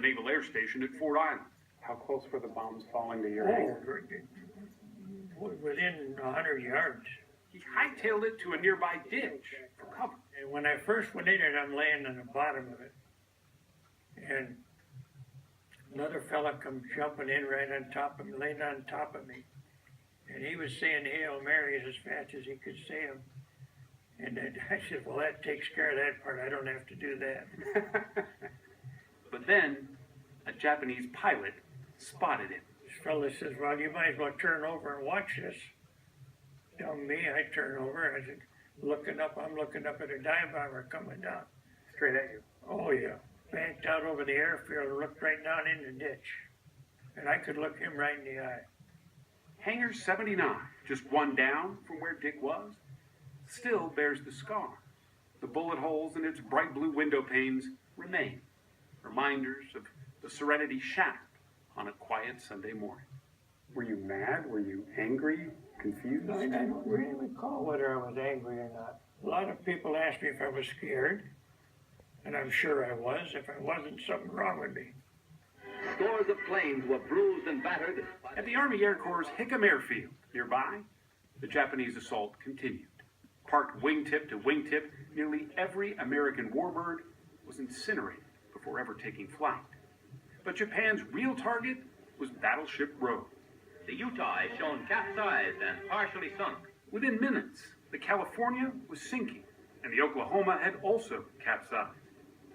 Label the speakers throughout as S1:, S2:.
S1: the Naval Air Station at Ford Island.
S2: How close were the bombs falling to your hangar?
S3: Within 100 yards.
S1: He hightailed it to a nearby ditch for cover.
S3: And when I first went in it, I'm laying on the bottom of it. And another fella come jumping in right on top of me, laying on top of me. And he was saying Hail Marys as fast as he could say them. And then I said, well, that takes care of that part. I don't have to do that.
S1: But then a Japanese pilot spotted him.
S3: This fella says, well, you might as well turn over and watch this. Dumb me, I turn over. I said, looking up, I'm looking up at a dive bomber coming down.
S2: Straight at you.
S3: Oh, yeah. Banked out over the airfield and looked right down in the ditch. And I could look him right in the eye.
S1: Hangar 79, just one down from where Dick was, still bears the scar. The bullet holes in its bright blue window panes remain, reminders of the serenity shattered on a quiet Sunday morning.
S2: Were you mad? Were you angry? Confused?
S3: I don't really recall whether I was angry or not. A lot of people asked me if I was scared, and I'm sure I was. If I wasn't, something wrong with me.
S4: Scores of planes were bruised and battered.
S1: At the Army Air Corps' Hickam Airfield nearby, the Japanese assault continued. Parked wingtip to wingtip, nearly every American warbird was incinerated before ever taking flight. But Japan's real target was Battleship Row.
S4: The Utah is shown capsized and partially sunk.
S1: Within minutes, the California was sinking, and the Oklahoma had also capsized,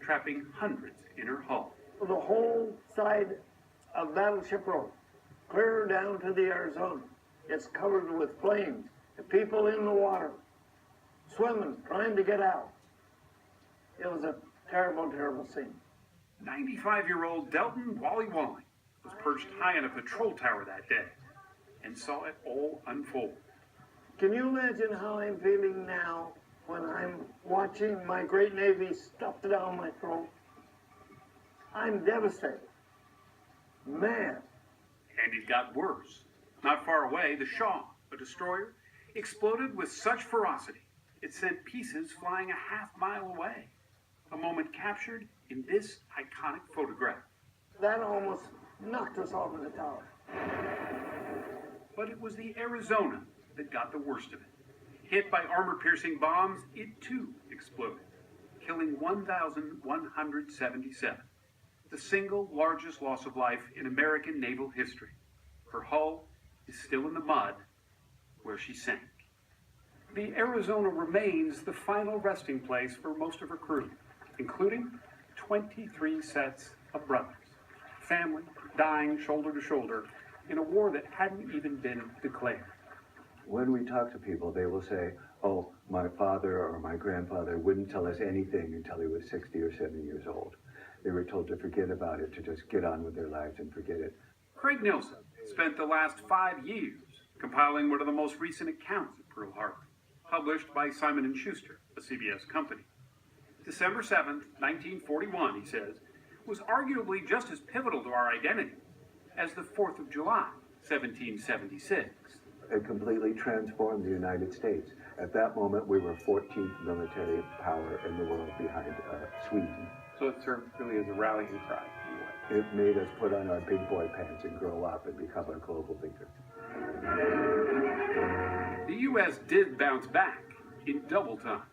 S1: trapping hundreds in her hull.
S5: The whole side of Battleship Row, clear down to the Arizona, it's covered with flames. The people in the water, swimming, trying to get out. It was a terrible, terrible scene.
S1: 95-year-old Delton Wally was perched high in a patrol tower that day and saw it all unfold.
S5: Can you imagine how I'm feeling now when I'm watching my great Navy stuffed down my throat? I'm devastated. Man.
S1: And it got worse. Not far away, the Shaw, a destroyer, exploded with such ferocity it sent pieces flying a half-mile away. A moment captured in this iconic photograph.
S5: That almost knocked us off of the tower.
S1: But it was the Arizona that got the worst of it. Hit by armor-piercing bombs, it too exploded, killing 1,177. The single largest loss of life in American naval history. Her hull is still in the mud where she sank. The Arizona remains the final resting place for most of her crew, including 23 sets of brothers, family dying shoulder to shoulder in a war that hadn't even been declared.
S6: When we talk to people, they will say, oh, my father or my grandfather wouldn't tell us anything until he was 60 or 70 years old. They were told to forget about it, to just get on with their lives and forget it.
S1: Craig Nelson spent the last 5 years compiling one of the most recent accounts of Pearl Harbor, published by Simon & Schuster, a CBS company. December 7th, 1941, he says, was arguably just as pivotal to our identity as the 4th of July, 1776.
S6: It completely transformed the United States. At that moment, we were 14th military power in the world behind Sweden.
S2: So it served really as a rallying cry.
S6: It made us put on our big boy pants and grow up and become a global leader.
S1: The U.S. did bounce back in double time.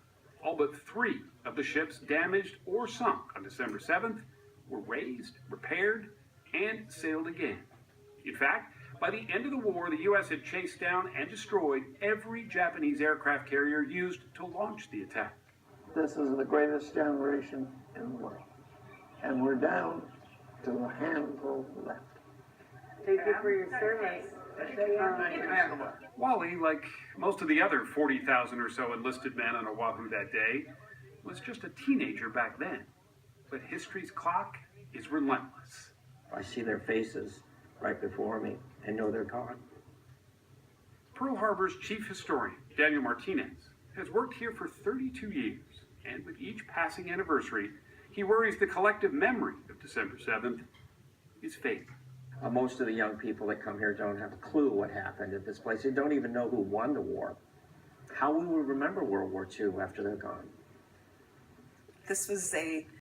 S1: All but 3 of the ships damaged or sunk on December 7th were raised, repaired, and sailed again. In fact, by the end of the war, the U.S. had chased down and destroyed every Japanese aircraft carrier used to launch the attack.
S5: This is the greatest generation in the world. And we're down to a handful left.
S7: Thank you for your service.
S1: Wally, like most of the other 40,000 or so enlisted men on Oahu that day, was just a teenager back then. But history's clock is relentless.
S8: I see their faces right before me and know they're gone.
S1: Pearl Harbor's chief historian, Daniel Martinez, has worked here for 32 years, and with each passing anniversary, he worries the collective memory of December 7th is fading.
S8: Most of the young people that come here don't have a clue what happened at this place. They don't even know who won the war. How will we remember World War II after they're gone?
S7: This was a